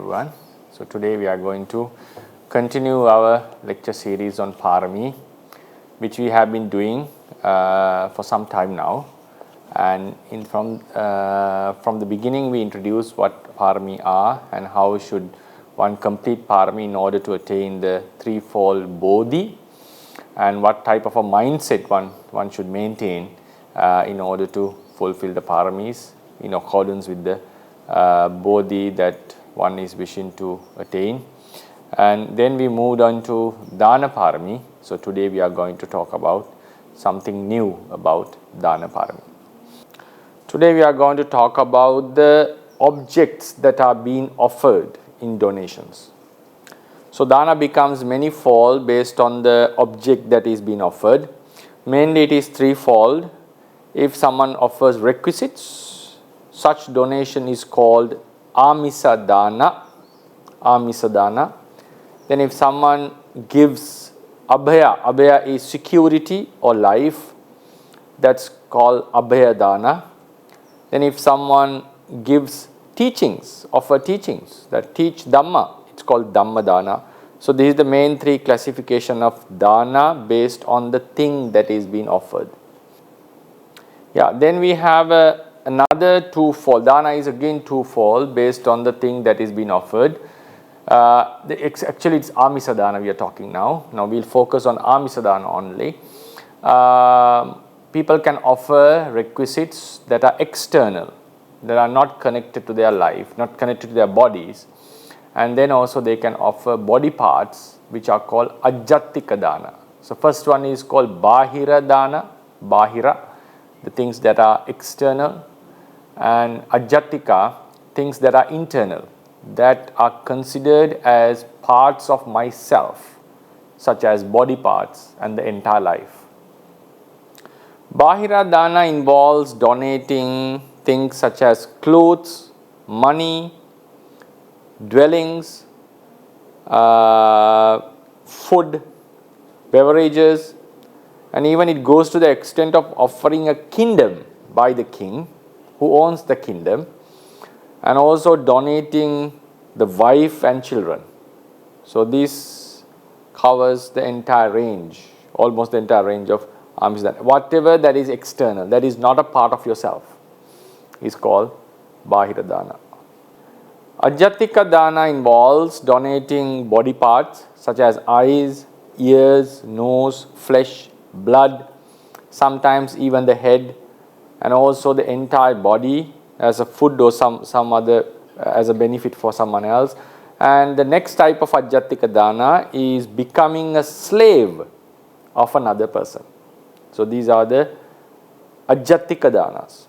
everyone. So today we are going to continue our lecture series on PāRAMī, which we have been doing for some time now. And from the beginning we introduced what PāRAMī are and how should one complete PāRAMī in order to attain the threefold Bodhi, and what type of a mindset one should maintain in order to fulfill the PāRAMīs in accordance with the Bodhi that one is wishing to attain. And then we moved on to Dana PāRAMī. So today we are going to talk about something new about Dana PāRAMī. Today we are going to talk about the objects that are being offered in donations. So Dana becomes manifold based on the object that is being offered. Mainly it is threefold. If someone offers requisites, such donation is called Āmisa Dana. Āmisa Dana. Then if someone gives Abhaya, Abhaya is security or life, that's called Abhaya Dana. Then if someone gives teachings, offer teachings that teach Dhamma, it's called Dhamma Dana. So this is the main three classification of Dana based on the thing that is being offered. Yeah, then we have another twofold. Dana is again twofold based on the thing that is being offered. Actually it's Āmisa Dana we are talking now. Now we'll focus on Āmisa Dana only. People can offer requisites that are external, that are not connected to their life, not connected to their bodies. And then also they can offer body parts which are called Ajjattika Dana. So first one is called Bahira Dana, Bahira, the things that are external, and Ajjattika, things that are internal, that are considered as parts of myself, such as body parts and the entire life. Bahira Dana involves donating things such as clothes, money, dwellings, food, beverages, and even it goes to the extent of offering a kingdom by the king who owns the kingdom, and also donating the wife and children. So this covers the entire range, almost the entire range of Āmisa Dana. Whatever that is external, that is not a part of yourself, is called Bahira Dana. Ajjattika Dana involves donating body parts such as eyes, ears, nose, flesh, blood, sometimes even the head, and also the entire body as a food or some other as a benefit for someone else. And the next type of Ajjattika Dana is becoming a slave of another person. So these are the Ajjattika Danas.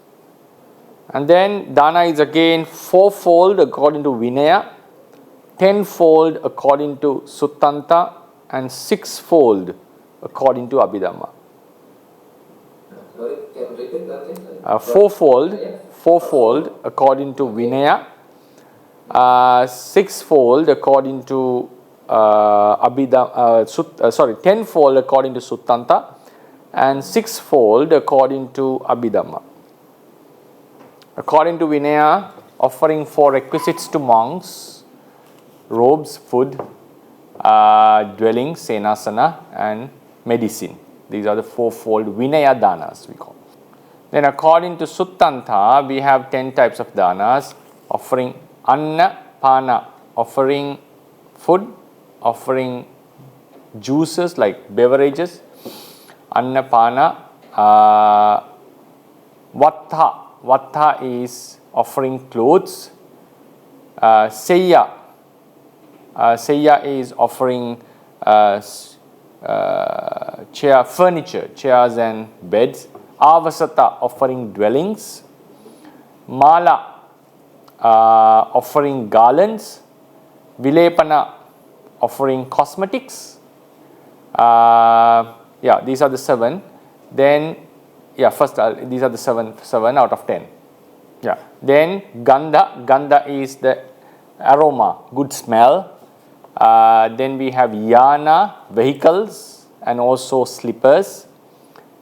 And then Dana is again fourfold according to Vinaya, tenfold according to Suttanta, and sixfold according to Abhidhamma. Sorry, can you repeat that? Fourfold according to Vinaya, sixfold according to tenfold according to Suttanta, and sixfold according to Abhidhamma. According to Vinaya, offering 4 requisites to monks: robes, food, dwelling, senasana, and medicine. These are the fourfold Vinaya Danas we call. Then according to Suttanta, we have 10 types of Danas: offering Anna Pana, offering food, offering juices like beverages, Anna Pana, Vattha. Vattha is offering clothes, Seyya. Seyya is offering furniture, chairs and beds. Avasata, offering dwellings. Mala, offering garlands. Vilepana, offering cosmetics. These are the 7. Then, first these are the 7 out of 10. Then Gandha. Gandha is the aroma, good smell. Then we have Yana, vehicles and also slippers.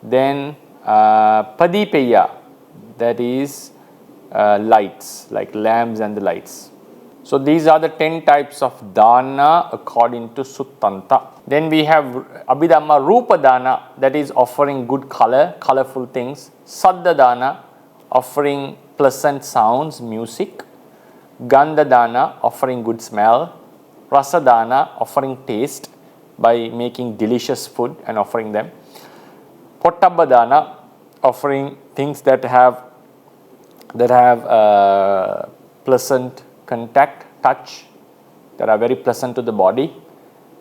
Then Padipeya, that is lights, like lamps and the lights. So these are the 10 types of dana according to Suttanta. Then we have Abhidhamma Rupa Dana, that is offering good color, colorful things. Saddha Dana, offering pleasant sounds, music. Gandha Dana, offering good smell. Rasa Dana, offering taste by making delicious food and offering them. Pottabha Dana, offering things that have pleasant contact, touch, that are very pleasant to the body.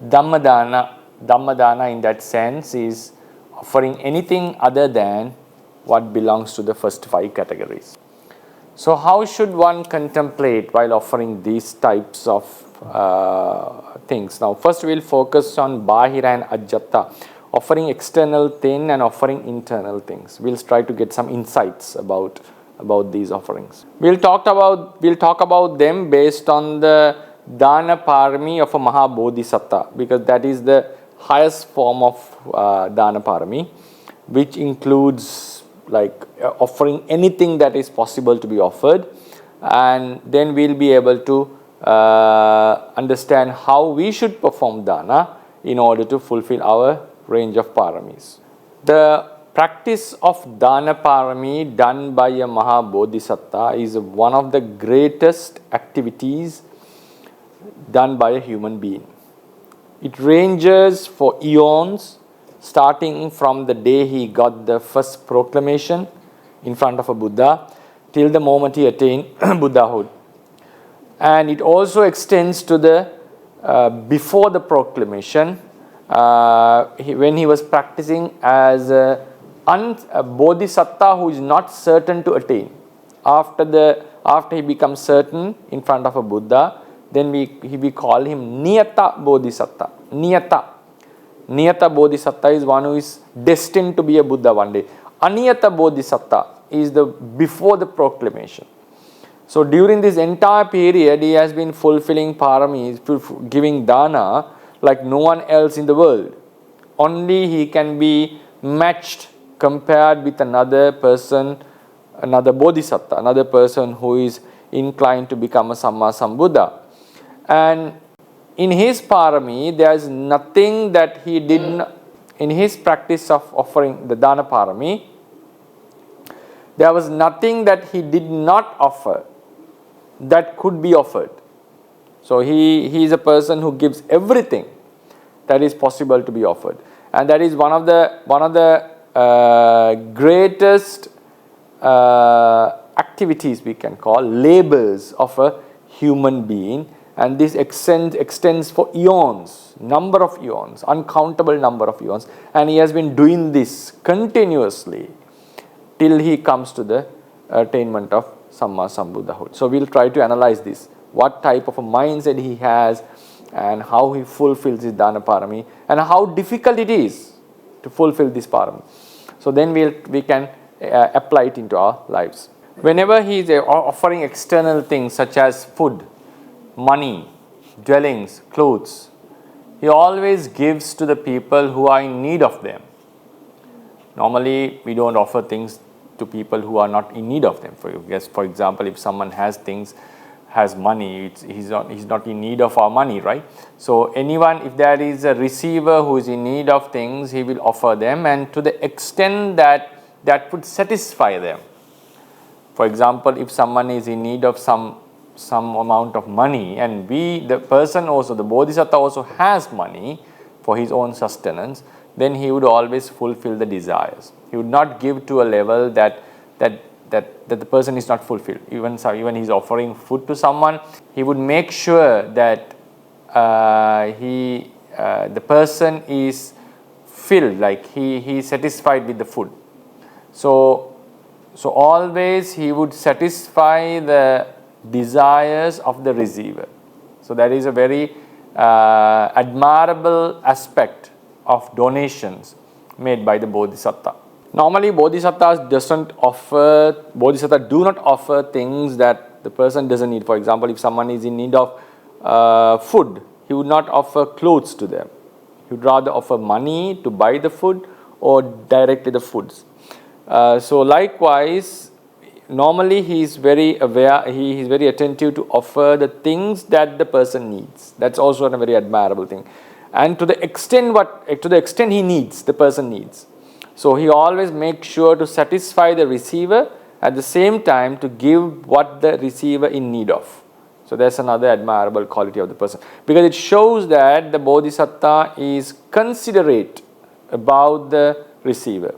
Dhammadana in that sense is offering anything other than what belongs to the first 5 categories. So how should one contemplate while offering these types of things? Now first we will focus on Bahira and Ajjata, offering external thing and offering internal things. We will try to get some insights about these offerings. We'll talk about them based on the Dana Parami of a Mahabodhisattva, because that is the highest form of Dana Parami, which includes like offering anything that is possible to be offered, and then we'll be able to understand how we should perform dana in order to fulfill our range of paramis. The practice of dana parami done by a Mahabodhisattva is one of the greatest activities done by a human being. It ranges for eons, starting from the day he got the first proclamation in front of a Buddha till the moment he attained Buddhahood. And it also extends to the before the proclamation, when he was practicing as a bodhisattva who is not certain to attain. After he becomes certain in front of a Buddha, then we call him Niyata Bodhisattva. Niyata Bodhisattva is one who is destined to be a Buddha one day. Aniyata Bodhisattva is the before the proclamation. So during this entire period, he has been fulfilling paramis, giving dana like no one else in the world. Only he can be matched, compared with another person, another bodhisattva, another person who is inclined to become a Samma Sambuddha. And in his parami, there is nothing that he did not, in his practice of offering the dana parami, there was nothing that he did not offer that could be offered. So he is a person who gives everything that is possible to be offered, and that is one of the greatest activities we can call labors of a human being, and this extends for eons, number of eons, uncountable number of eons, and he has been doing this continuously till he comes to the attainment of Samma Sambuddhahood. So we'll try to analyze this, what type of a mindset he has and how he fulfills his dana parami and how difficult it is to fulfill this parami. So then we can apply it into our lives. Whenever he is offering external things such as food, money, dwellings, clothes, he always gives to the people who are in need of them. Normally we don't offer things to people who are not in need of them. For example, if someone has things, has money, he's not in need of our money, right? So anyone, if there is a receiver who is in need of things, he will offer them, and to the extent that would satisfy them. For example, if someone is in need of some amount of money, and the person also, the bodhisattva also has money for his own sustenance, then he would always fulfill the desires. He would not give to a level that the person is not fulfilled. Even he's offering food to someone, he would make sure that the person is filled, like he is satisfied with the food. So always he would satisfy the desires of the receiver. So that is a very admirable aspect of donations made by the bodhisattva. Normally bodhisattvas do not offer things that the person doesn't need. For example, if someone is in need of food, he would not offer clothes to them. He would rather offer money to buy the food or directly the foods. So likewise, normally he is very aware, he is very attentive to offer the things that the person needs. That's also a very admirable thing. And to the extent he needs, the person needs. So he always makes sure to satisfy the receiver, at the same time to give what the receiver in need of. So that's another admirable quality of the person, because it shows that the Bodhisattva is considerate about the receiver.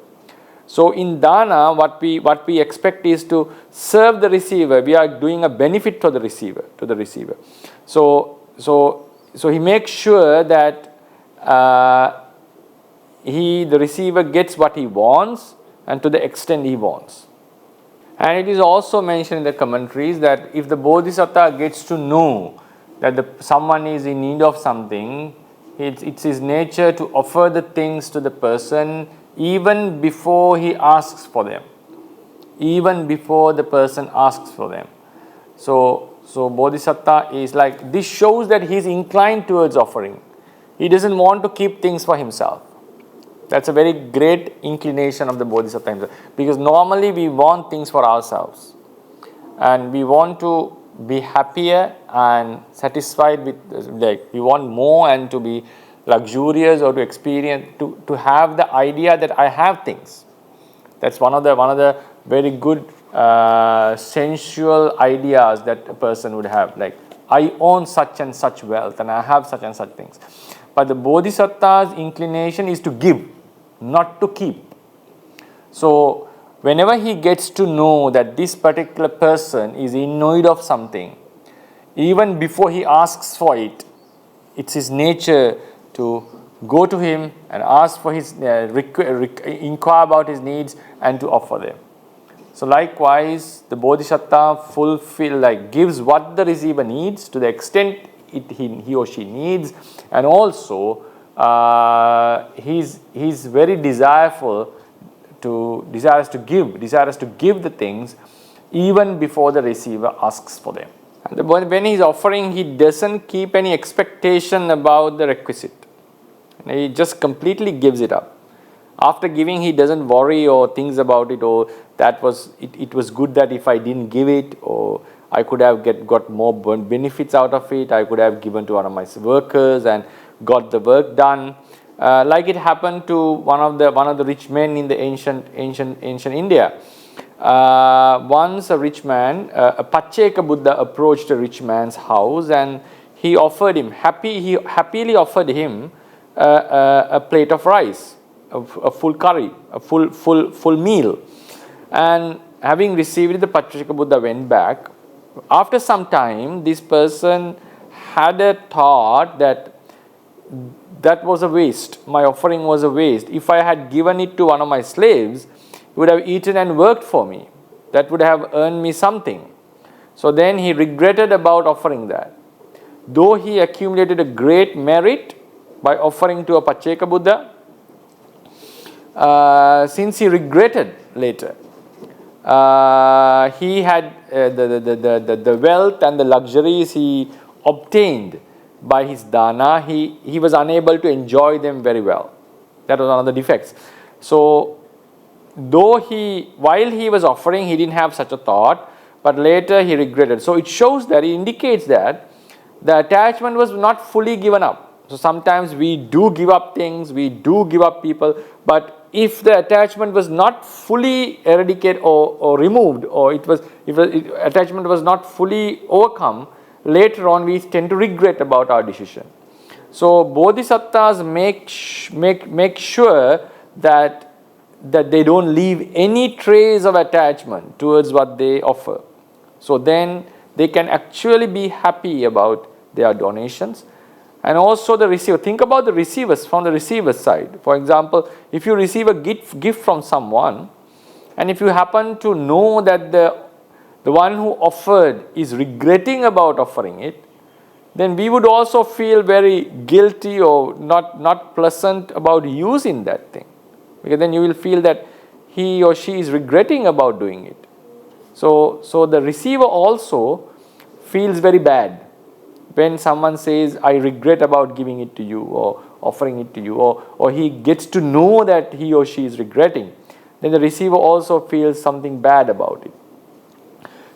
So in dana, what we expect is to serve the receiver. We are doing a benefit to the receiver, So he makes sure that the receiver gets what he wants, and to the extent he wants. And it is also mentioned in the commentaries that if the Bodhisattva gets to know that someone is in need of something, it's his nature to offer the things to the person even before he asks for them. Even before the person asks for them. So Bodhisattva is like, this shows that he is inclined towards offering. He doesn't want to keep things for himself. That's a very great inclination of the Bodhisattva himself. Because normally we want things for ourselves. And we want to be happier and satisfied with, like, we want more and to be luxurious or to experience, to have the idea that I have things. That's one of the very good sensual ideas that a person would have. Like, I own such and such wealth and I have such and such things. But the Bodhisattva's inclination is to give, not to keep. So whenever he gets to know that this particular person is in need of something, even before he asks for it, it's his nature to go to him and ask for his, inquire about his needs and to offer them. So likewise, the Bodhisattva gives what the receiver needs to the extent he or she needs, and also he's very desirous to give the things even before the receiver asks for them. And when he's offering, he doesn't keep any expectation about the requisite. He just completely gives it up. After giving, he doesn't worry or thinks about it, or it was good that if I didn't give it, or I could have got more benefits out of it, I could have given to one of my workers and got the work done. Like it happened to one of the rich men in the ancient India. Once a rich man, a Pacceka Buddha approached a rich man's house, and he happily offered him a plate of rice, a full curry, a full meal. And having received it, the Pacceka Buddha went back. After some time, this person had a thought that was a waste. My offering was a waste. If I had given it to one of my slaves, he would have eaten and worked for me. That would have earned me something. So then he regretted about offering that. Though he accumulated a great merit by offering to a Pacceka Buddha, since he regretted later, he had the wealth and the luxuries he obtained by his dana, he was unable to enjoy them very well. That was one of the defects. So while he was offering, he didn't have such a thought, but later he regretted. So it shows that, it indicates that the attachment was not fully given up. So sometimes we do give up things, we do give up people, but if the attachment was not fully eradicated or removed, or if attachment was not fully overcome, later on we tend to regret about our decision. So Bodhisattvas make sure that they don't leave any trace of attachment towards what they offer. So then they can actually be happy about their donations. And also the receiver. Think about the receivers from the receiver's side. For example, if you receive a gift from someone, and if you happen to know that the one who offered is regretting about offering it, then we would also feel very guilty or not pleasant about using that thing. Because then you will feel that he or she is regretting about doing it. So the receiver also feels very bad when someone says, I regret about giving it to you or offering it to you, or he gets to know that he or she is regretting, then the receiver also feels something bad about it.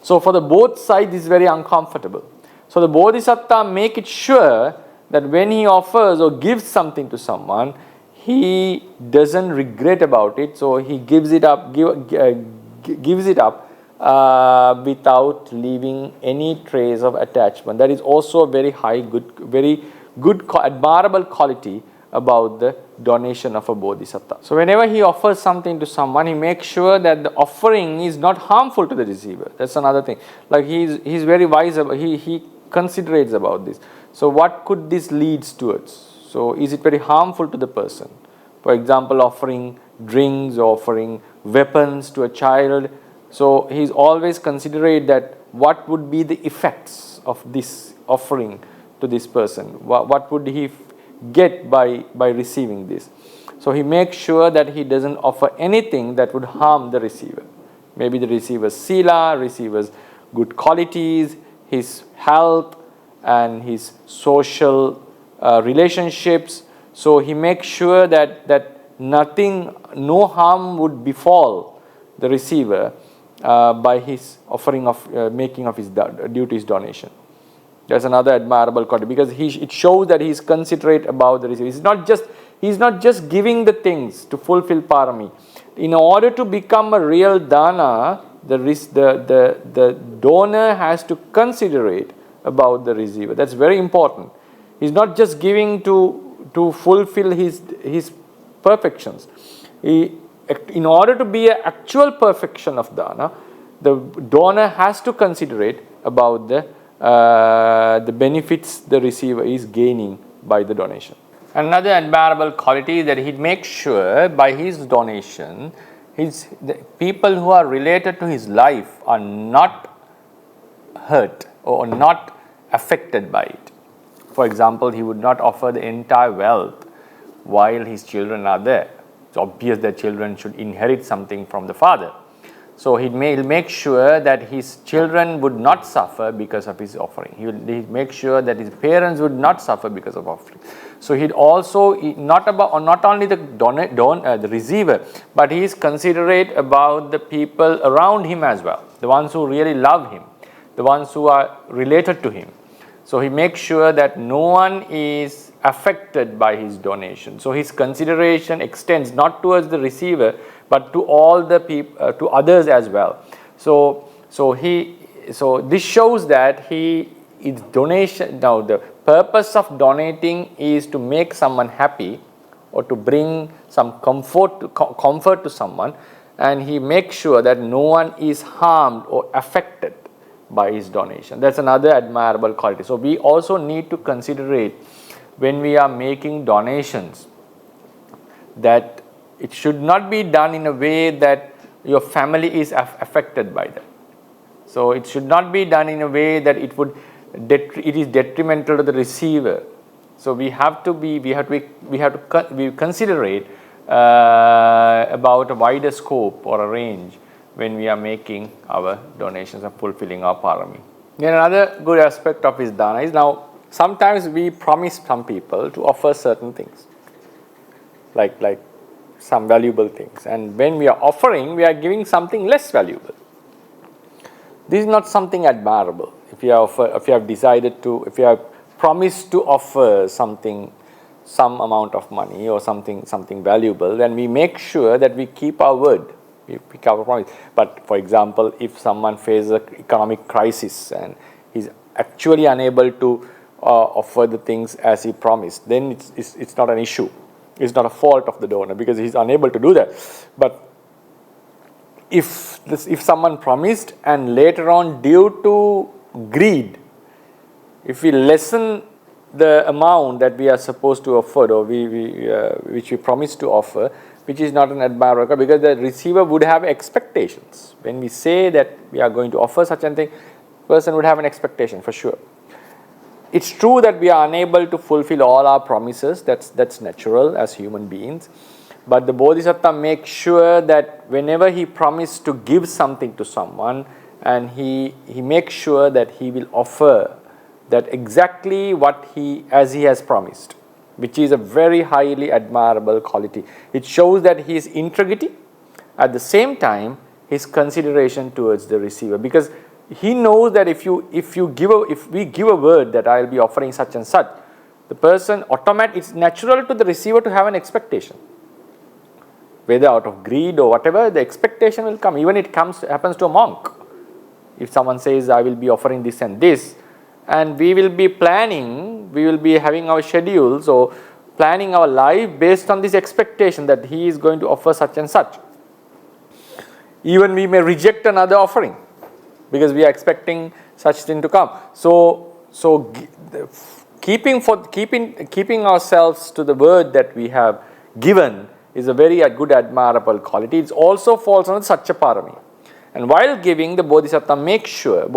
So for the both sides, this is very uncomfortable. So the Bodhisattva make it sure that when he offers or gives something to someone, he doesn't regret about it. So he gives it up, gives it up without leaving any trace of attachment. That is also a very very good, admirable quality about the donation of a Bodhisattva. So whenever he offers something to someone, he makes sure that the offering is not harmful to the receiver. That's another thing. Like he's very wise about, he considerates about this. So what could this leads towards? So is it very harmful to the person? For example, offering drinks, offering weapons to a child. So he's always considerate that what would be the effects of this offering to this person. What would he get by receiving this? So he makes sure that he doesn't offer anything that would harm the receiver. Maybe the receiver's sila, receiver's good qualities, his health, and his social relationships. So he makes sure that no harm would befall the receiver by his offering of making of his duties donation. That's another admirable quality, because it shows that he is considerate about the receiver. He's not just giving the things to fulfill parami. In order to become a real dana, the donor has to considerate about the receiver. That's very important. He's not just giving to fulfill his perfections. In order to be an actual perfection of dana, the donor has to considerate about the benefits the receiver is gaining by the donation. Another admirable quality is that he makes sure by his donation, the people who are related to his life are not hurt or not affected by it. For example, he would not offer the entire wealth while his children are there. It's obvious that children should inherit something from the father. So he'll make sure that his children would not suffer because of his offering. He'd make sure that his parents would not suffer because of offering. So he'd also not only the receiver, but he is considerate about the people around him as well, the ones who really love him, the ones who are related to him. So he makes sure that no one is affected by his donation. So his consideration extends not towards the receiver, but to all the people, to others as well. So this shows that his donation. Now the purpose of donating is to make someone happy, or to bring some comfort to someone, and he makes sure that no one is harmed or affected by his donation. That's another admirable quality. So we also need to consider it when we are making donations, that it should not be done in a way that your family is affected by that. So it should not be done in a way that it is detrimental to the receiver. So we have to be considerate about a wider scope or a range when we are making our donations and fulfilling our parami. Then another good aspect of his dana is, now sometimes we promise some people to offer certain things, like some valuable things, and when we are offering, we are giving something less valuable. This is not something admirable. If you have promised to offer something, some amount of money or something valuable, then we make sure that we keep our word. We pick our promise. But for example, if someone faces an economic crisis and he's actually unable to offer the things as he promised, then it's not an issue. It's not a fault of the donor because he's unable to do that. But if someone promised and later on, due to greed, if we lessen the amount that we are supposed to offer, or which we promised to offer, which is not an admirable, because the receiver would have expectations. When we say that we are going to offer such a thing, person would have an expectation for sure. It's true that we are unable to fulfill all our promises. That's natural as human beings. But the Bodhisattva makes sure that whenever he promised to give something to someone, and he makes sure that he will offer that exactly as he has promised, which is a very highly admirable quality. It shows that his integrity, at the same time his consideration towards the receiver, because he knows that if we give a word that I will be offering such and such, the person it's natural to the receiver to have an expectation. Whether out of greed or whatever, the expectation will come. Even it happens to a monk. If someone says, I will be offering this and this, and we will be planning, we will be having our schedules or planning our life based on this expectation that he is going to offer such and such. Even we may reject another offering because we are expecting such thing to come. So keeping ourselves to the word that we have given is a very good admirable quality. It also falls under Satya Parami. And while giving, the Bodhisattvas make sure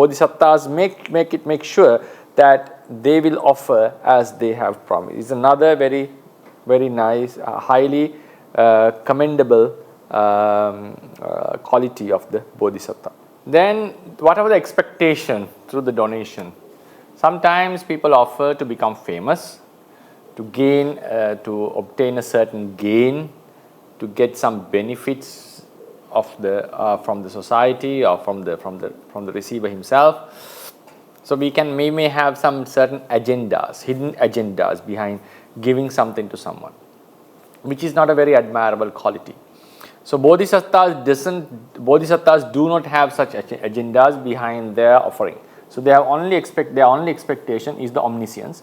that they will offer as they have promised. It's another very, very nice, highly commendable quality of the Bodhisattva. Then, whatever the expectation through the donation, sometimes people offer to become famous, to gain, to obtain a certain gain, to get some benefits of from the society or from the receiver himself. So we may have some certain agendas, hidden agendas behind giving something to someone, which is not a very admirable quality. So bodhisattvas do not have such agendas behind their offering. So their only expectation is the omniscience,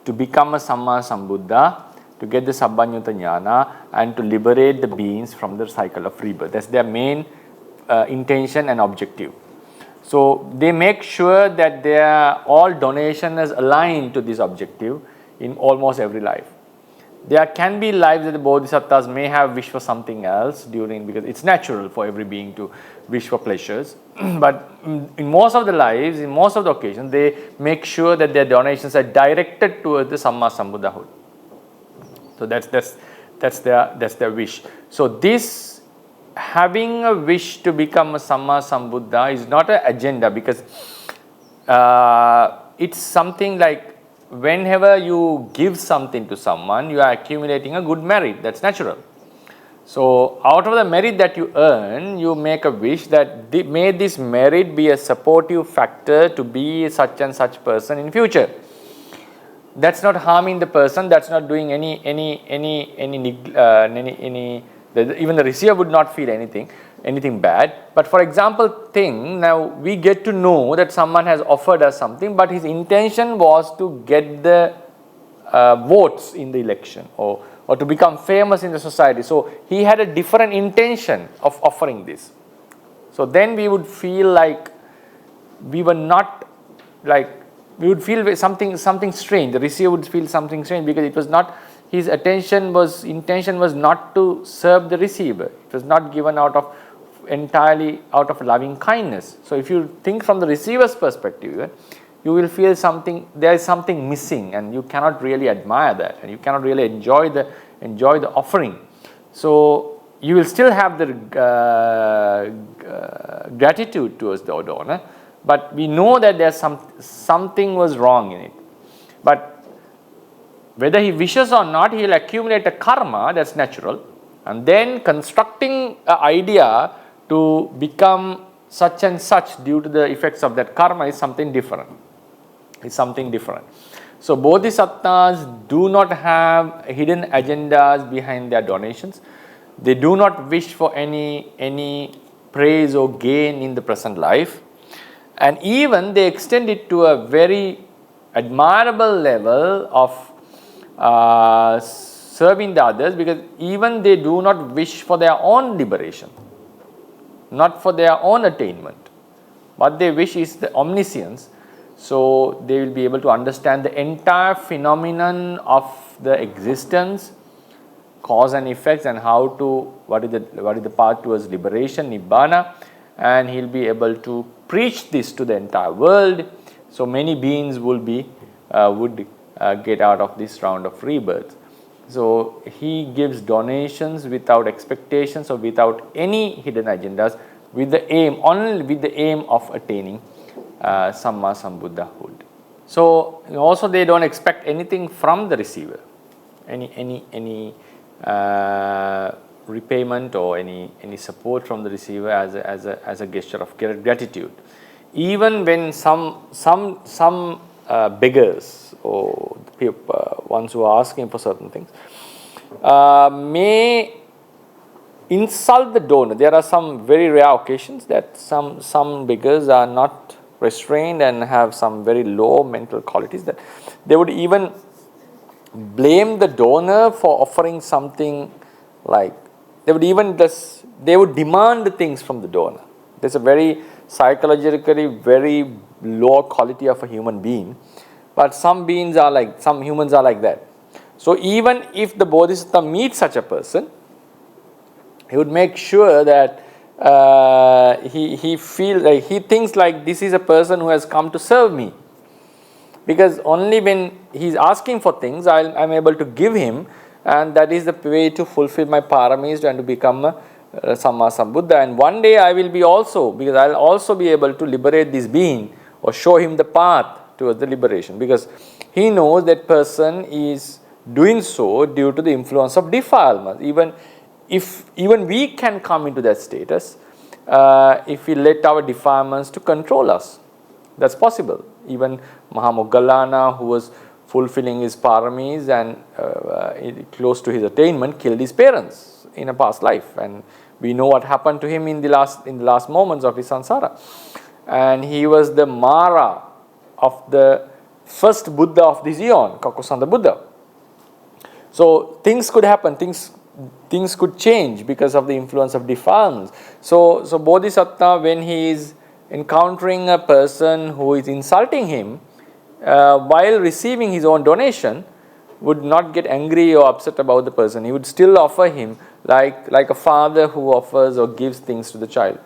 to become a Samma Sambuddha, to get the Sabbanyuta Jnana, and to liberate the beings from the cycle of rebirth. That's their main intention and objective. So they make sure that all donation is aligned to this objective in almost every life. There can be lives that the bodhisattvas may have wished for something else because it's natural for every being to wish for pleasures. But in most of the lives, in most of the occasions, they make sure that their donations are directed towards the Samma Sambuddhahood. So that's their wish. So this having a wish to become a Samma Sambuddha is not an agenda, because it's something like whenever you give something to someone, you are accumulating a good merit. That's natural. So out of the merit that you earn, you make a wish that may this merit be a supportive factor to be such and such person in future. That's not harming the person. That's not doing even the receiver would not feel anything bad. But for example, now we get to know that someone has offered us something, but his intention was to get the votes in the election or to become famous in the society. So he had a different intention of offering this. So then we would feel like we were not we would feel something strange. The receiver would feel something strange because it was not his intention was not to serve the receiver. It was not given entirely out of loving kindness. So if you think from the receiver's perspective, you will feel there is something missing, and you cannot really admire that, and you cannot really enjoy the offering. So you will still have the gratitude towards the donor, but we know that there's something was wrong in it. But whether he wishes or not, he will accumulate a karma, that's natural, and then constructing an idea to become such and such due to the effects of that karma is something different. So bodhisattvas do not have hidden agendas behind their donations. They do not wish for any praise or gain in the present life, and even they extend it to a very admirable level of serving the others, because even they do not wish for their own liberation, not for their own attainment. What they wish is the omniscience, so they will be able to understand the entire phenomenon of the existence, cause and effects, and what is the path towards liberation, nibbana, and he'll be able to preach this to the entire world. So many beings would get out of this round of rebirth. So he gives donations without expectations or without any hidden agendas, only with the aim of attaining Samma Sambuddhahood. So also they don't expect anything from the receiver, any repayment or any support from the receiver as a gesture of gratitude. even when some beggars or ones who are asking for certain things may insult the donor. There are some very rare occasions that some beggars are not restrained and have some very low mental qualities, that they would even blame the donor for offering something, like they would demand things from the donor. There's a very psychologically very low quality of a human being, but some humans are like that. So even if the Bodhisattva meets such a person, he would make sure that he thinks like this is a person who has come to serve me, because only when he's asking for things I'm able to give him, and that is the way to fulfill my paramis and to become a Samma Sambuddha. And one day I will be also, because I'll also be able to liberate this being or show him the path towards the liberation, because he knows that person is doing so due to the influence of defilement. Even we can come into that status if we let our defilements to control us. That's possible. Even Mahamoggallana, who was fulfilling his paramis and close to his attainment, killed his parents in a past life, and we know what happened to him in the last moments of his samsara. And he was the Mara of the first Buddha of this eon, Kakusanda Buddha. So things could happen, things could change because of the influence of defilements. So Bodhisattva, when he is encountering a person who is insulting him while receiving his own donation, would not get angry or upset about the person. He would still offer him like a father who offers or gives things to the child.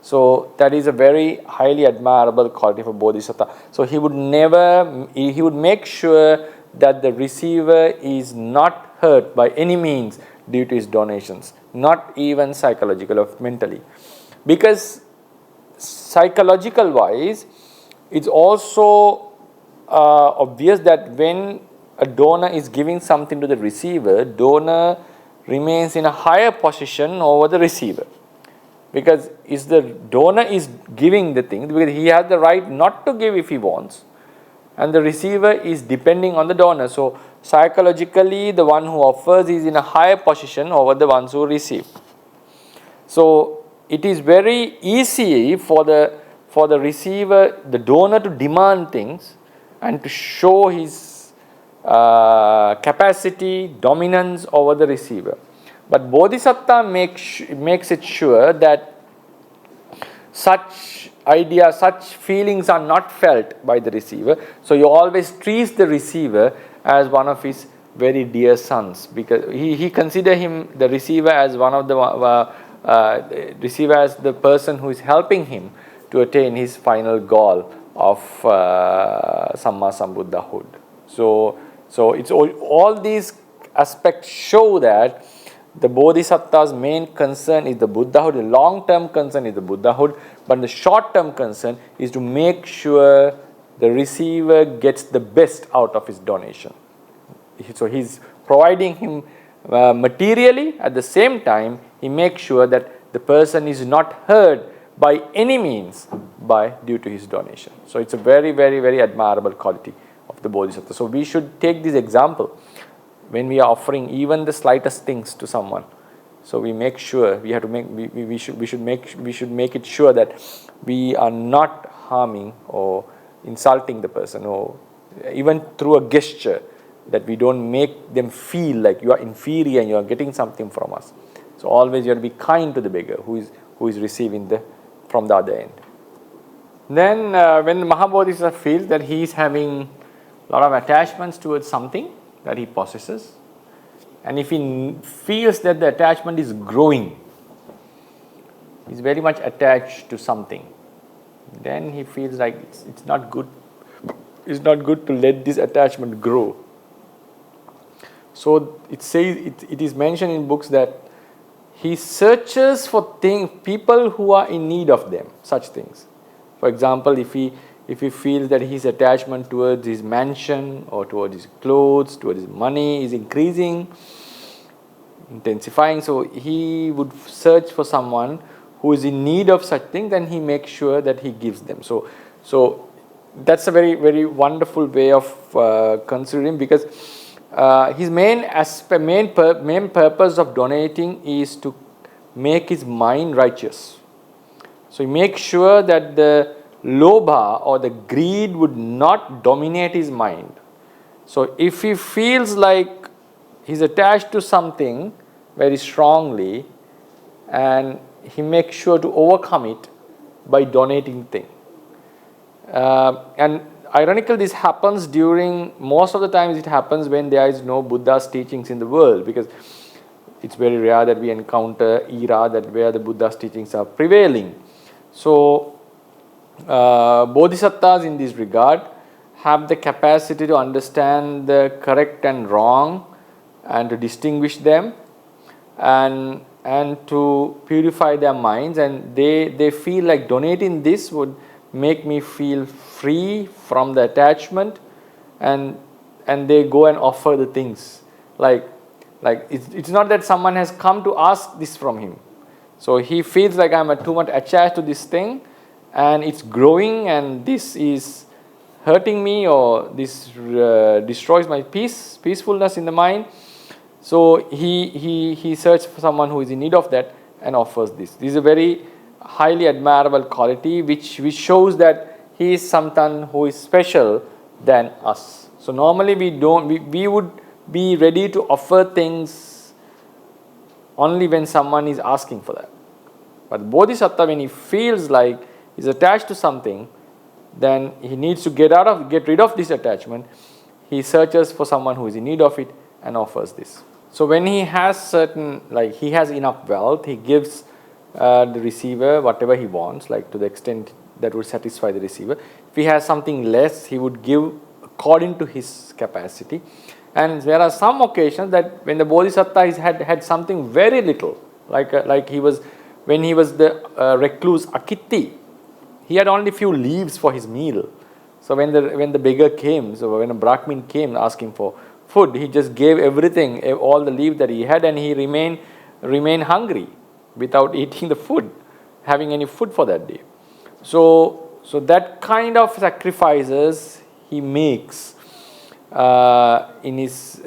So that is a very highly admirable quality for Bodhisattva. So he would make sure that the receiver is not hurt by any means due to his donations, not even psychological or mentally. Because psychological wise, it's also obvious that when a donor is giving something to the receiver, donor remains in a higher position over the receiver. Because the donor is giving the thing, because he has the right not to give if he wants, and the receiver is depending on the donor. So psychologically, the one who offers is in a higher position over the ones who receive. So it is very easy for the receiver, the donor, to demand things and to show his capacity, dominance over the receiver. But Bodhisattva makes it sure that such ideas, such feelings are not felt by the receiver. So he always treats the receiver as one of his very dear sons, because he considers the receiver as one of the receiver as the person who is helping him to attain his final goal of Samma Sambuddhahood. So it's all these aspects show that the Bodhisattva's main concern is the Buddhahood, the long-term concern is the Buddhahood, but the short-term concern is to make sure the receiver gets the best out of his donation. So he's providing him materially, at the same time he makes sure that the person is not hurt by any means due to his donation. So it's a very, very, very admirable quality of the Bodhisattva. So we should take this example when we are offering even the slightest things to someone. So we make sure we should make it sure that we are not harming or insulting the person, or even through a gesture, that we don't make them feel like you are inferior and you are getting something from us. So always you have to be kind to the beggar who is receiving from the other end. Then when the Mahabodhisattva feels that he is having a lot of attachments towards something that he possesses, and if he feels that the attachment is growing, he is very much attached to something, then he feels like it's not good. It's not good to let this attachment grow. So it says, it is mentioned in books that he searches for people who are in need of them, such things. For example, if he feels that his attachment towards his mansion or towards his clothes, towards his money is increasing, intensifying, so he would search for someone who is in need of such things, then he makes sure that he gives them. So that's a very, very wonderful way of considering, because his main purpose of donating is to make his mind righteous. So he makes sure that the lobha or the greed would not dominate his mind. So if he feels like he's attached to something very strongly, and he makes sure to overcome it by donating things. And ironically, this happens during, most of the times it happens when there is no Buddha's teachings in the world, because it's very rare that we encounter era that where the Buddha's teachings are prevailing. So bodhisattvas in this regard have the capacity to understand the correct and wrong and to distinguish them and to purify their minds, and they feel like donating this would make me feel free from the attachment, and they go and offer the things. Like it's not that someone has come to ask this from him. So he feels like I'm too much attached to this thing and it's growing and this is hurting me, or this destroys my peacefulness in the mind. So he searches for someone who is in need of that and offers this. This is a very highly admirable quality which shows that he is someone who is special than us. So normally we would be ready to offer things only when someone is asking for that. But bodhisattva, when he feels like he's attached to something, then he needs to get rid of this attachment. He searches for someone who is in need of it and offers this. So when he has he has enough wealth, he gives the receiver whatever he wants, like to the extent that would satisfy the receiver. If he has something less, he would give according to his capacity. And there are some occasions that when the bodhisattva had something very little, like he was, when he was the recluse Akitti, he had only few leaves for his meal. So when the beggar came, so when a Brahmin came asking for food, he just gave everything, all the leaves that he had, and he remained hungry without eating the food, having any food for that day. So that kind of sacrifices he makes in his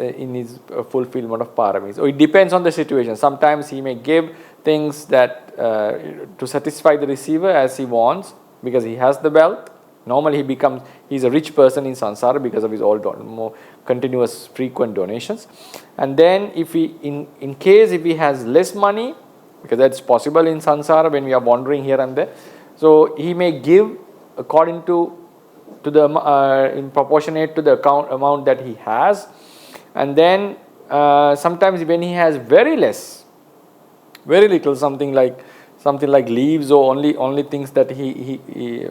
fulfillment of PāRAMī. So it depends on the situation. Sometimes he may give things that to satisfy the receiver as he wants, because he has the wealth. Normally he's a rich person in samsara because of his more continuous frequent donations. And then if in case if he has less money, because that's possible in samsara when we are wandering here and there, so he may give according to the in proportionate to the amount that he has. And then sometimes when he has very little, something like leaves or only things that he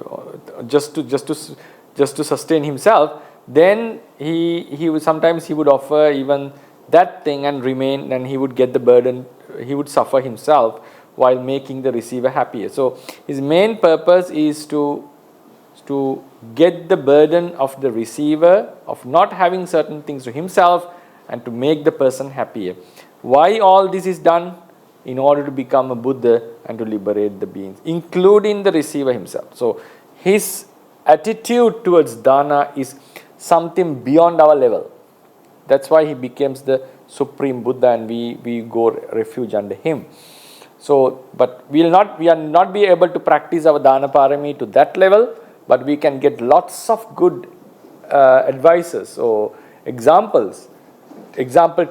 just to sustain himself, then he would sometimes offer even that thing and remain, and he would get the burden, he would suffer himself while making the receiver happier. So his main purpose is to get the burden of the receiver of not having certain things to himself and to make the person happier. Why all this is done? In order to become a Buddha and to liberate the beings, including the receiver himself. So his attitude towards dana is something beyond our level. That's why he becomes the supreme Buddha and we go refuge under him. So, but we are not be able to practice our dana PāRAMī to that level, but we can get lots of good advices or example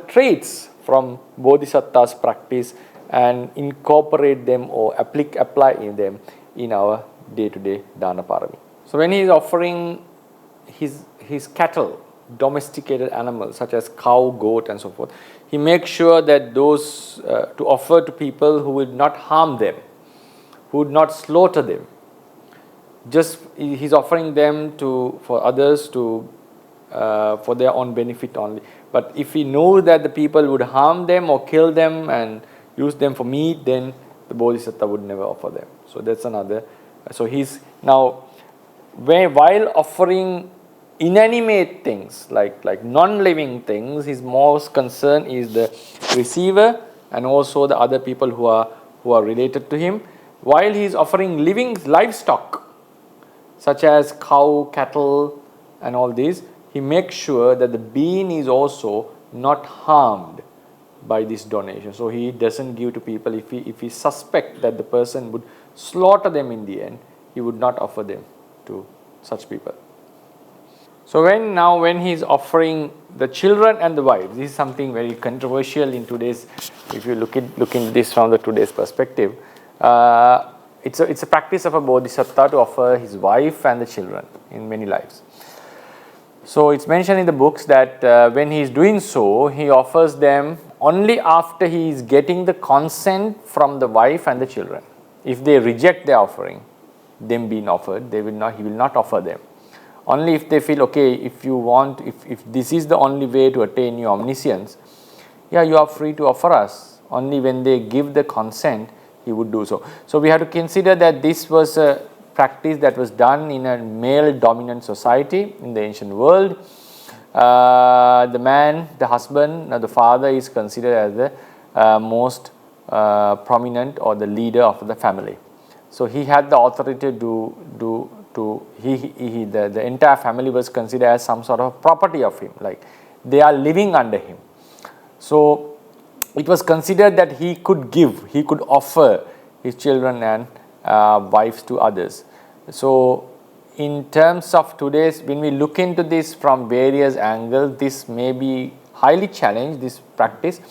traits from bodhisattva's practice and incorporate them or apply them in our day-to-day dana PāRAMī. So when he is offering his cattle, domesticated animals such as cow, goat and so forth, he makes sure that those to offer to people who would not harm them, who would not slaughter them. Just he's offering them for others for their own benefit only. But if he knows that the people would harm them or kill them and use them for meat, then the bodhisattva would never offer them. So that's another. So he's now, while offering inanimate things like non-living things, his most concern is the receiver and also the other people who are related to him. while he is offering living livestock, such as cow, cattle and all these, he makes sure that the being is also not harmed by this donation. So he doesn't give to people. If he suspect that the person would slaughter them in the end, he would not offer them to such people. So when he is offering the children and the wives, this is something very controversial in today's, if you look in this from the today's perspective, it's a practice of a bodhisattva to offer his wife and the children in many lives. So it's mentioned in the books that when he is doing so, he offers them only after he is getting the consent from the wife and the children. If they reject their offering, them being offered, he will not offer them. Only if they feel, okay, if you want, if this is the only way to attain your omniscience, yeah, you are free to offer us. Only when they give the consent, he would do so. So we have to consider that this was a practice that was done in a male-dominant society in the ancient world. The man, the husband, the father is considered as the most prominent or the leader of the family. So he had the authority to the entire family was considered as some sort of property of him, like they are living under him. So it was considered that he could give, he could offer his children and wives to others. So in terms of today's, when we look into this from various angles, this may be highly challenged, this practice,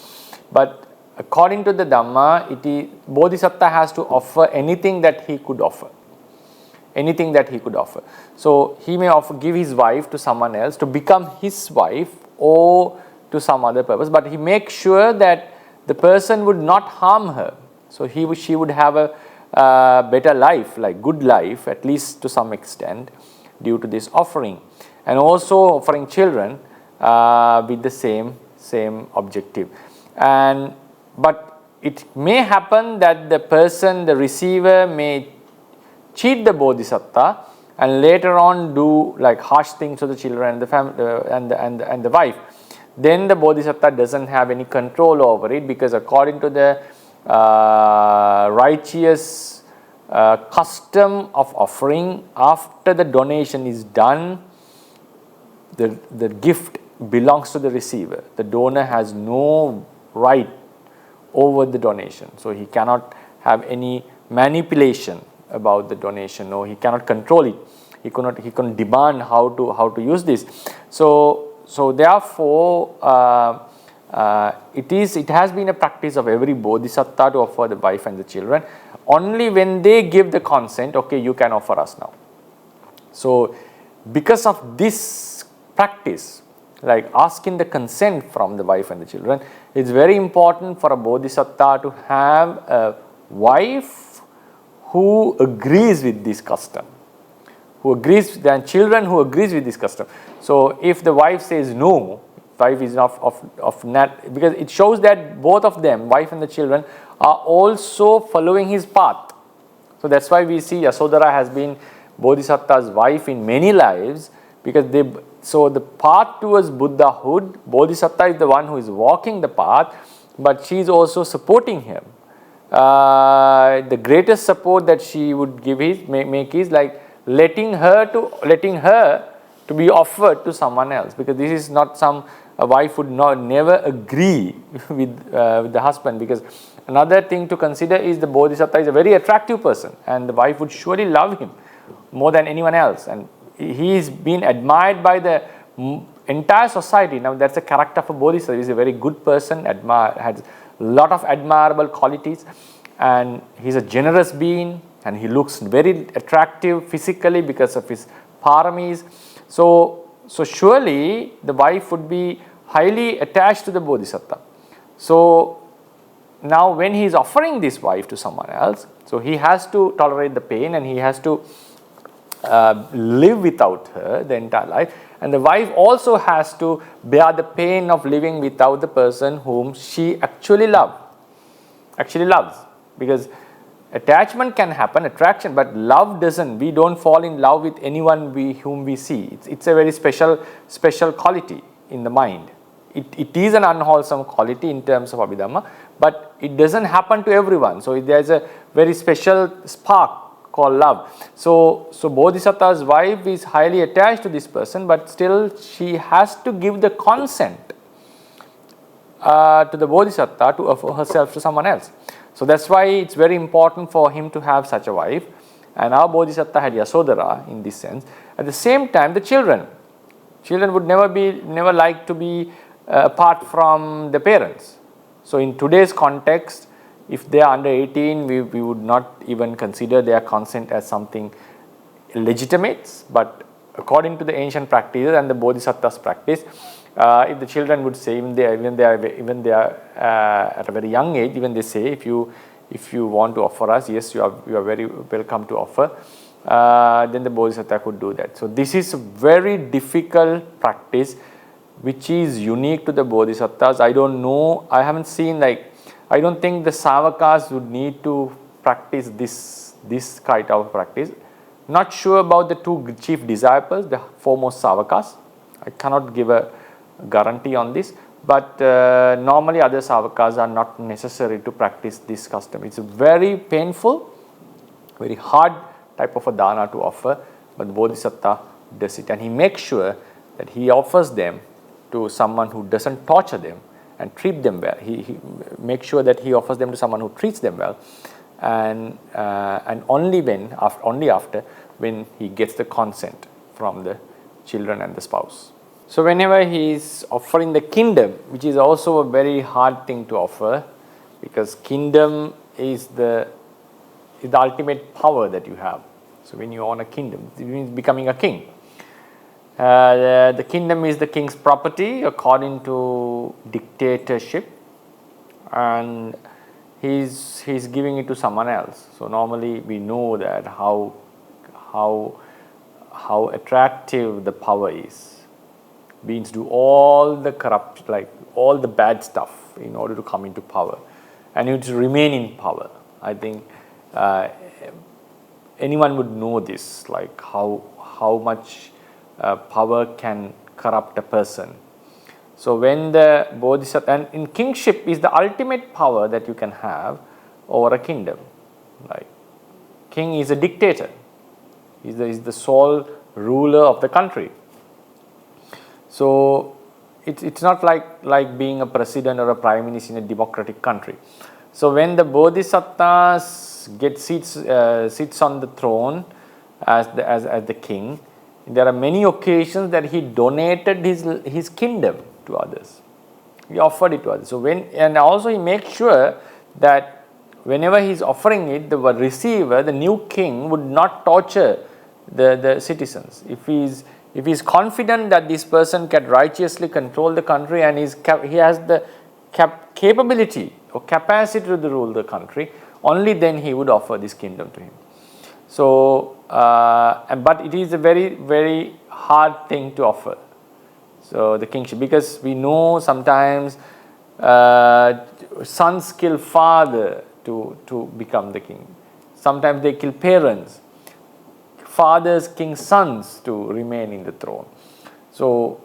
but according to the Dhamma, it is Bodhisattva has to offer anything that he could offer. Anything that he could offer. So he may give his wife to someone else to become his wife or to some other purpose, but he makes sure that the person would not harm her. So she would have a better life, like good life, at least to some extent, due to this offering. And also offering children with the same objective. But it may happen that the person, the receiver, may cheat the bodhisattva and later on do like harsh things to the children and the family and the wife. Then the bodhisattva doesn't have any control over it, because according to the righteous custom of offering, after the donation is done, the gift belongs to the receiver. The donor has no right over the donation, so he cannot have any manipulation about the donation, or he cannot control it. He cannot demand how to use this. So therefore, it has been a practice of every bodhisattva to offer the wife and the children. Only when they give the consent, okay, you can offer us now. So because of this practice, like asking the consent from the wife and the children, it's very important for a bodhisattva to have a wife who agrees with this custom, and children who agrees with this custom. So if the wife says no, wife is because it shows that both of them, wife and the children, are also following his path. So that's why we see Yasodhara has been Bodhisattva's wife in many lives, because so the path towards Buddhahood, Bodhisattva is the one who is walking the path, but she is also supporting him. The greatest support that she would make is like letting her to be offered to someone else, because this is not a wife would never agree with the husband, because another thing to consider is the Bodhisattva is a very attractive person, and the wife would surely love him more than anyone else, and he is being admired by the entire society. Now that's the character of a Bodhisattva. He is a very good person, has a lot of admirable qualities, and he's a generous being, and he looks very attractive physically because of his PΑRAMީs. So surely the wife would be highly attached to the Bodhisattva. So now when he is offering this wife to someone else, so he has to tolerate the pain, and he has to live without her the entire life, and the wife also has to bear the pain of living without the person whom she actually loves, because attachment can happen, attraction, but love doesn't. We don't fall in love with anyone whom we see. It's a very special quality in the mind. It is an unwholesome quality in terms of Abhidhamma, but it doesn't happen to everyone. So there's a very special spark called love. So Bodhisattva's wife is highly attached to this person, but still she has to give the consent to the Bodhisattva to offer herself to someone else. So that's why it's very important for him to have such a wife. And our Bodhisattva had Yasodhara in this sense. At the same time, the children would never like to be apart from the parents. So in today's context, if they are under 18, we would not even consider their consent as something legitimate. But according to the ancient practices and the Bodhisattva's practice, if the children would say, even they are at a very young age, even they say, if you want to offer us, yes, you are very welcome to offer. Then the Bodhisattva could do that. So this is a very difficult practice, which is unique to the Bodhisattvas. I don't know, I haven't seen, like, I don't think the Savakas would need to practice this kind of practice. Not sure about the two chief disciples, the foremost Savakas. I cannot give a guarantee on this, but normally other Savakas are not necessary to practice this custom. It's a very painful, very hard type of a dana to offer, but the Bodhisattva does it, and he makes sure that he offers them to someone who doesn't torture them and treat them well. He makes sure that he offers them to someone who treats them well, and only after when he gets the consent from the children and the spouse. So whenever he is offering the kingdom, which is also a very hard thing to offer, because kingdom is the ultimate power that you have. So when you own a kingdom, it means becoming a king. The kingdom is the king's property according to dictatorship, and he's giving it to someone else. So normally we know that how attractive the power is. Beings do all the corrupt, like all the bad stuff in order to come into power, and you to remain in power. I think anyone would know this, like how much power can corrupt a person. So when the Bodhisattva, and in kingship is the ultimate power that you can have over a kingdom. Like king is a dictator. He's the sole ruler of the country. So it's not like being a president or a prime minister in a democratic country. So when the Bodhisattva sits on the throne as the king, there are many occasions that he donated his kingdom to others. He offered it to others. So and also he makes sure that whenever he is offering it, the receiver, the new king, would not torture the citizens. If he is confident that this person can righteously control the country and he has the capability or capacity to rule the country, only then he would offer this kingdom to him. So, but it is a very, very hard thing to offer. So the kingship, because we know sometimes sons kill father to become the king. Sometimes they kill parents. Fathers king sons to remain in the throne. So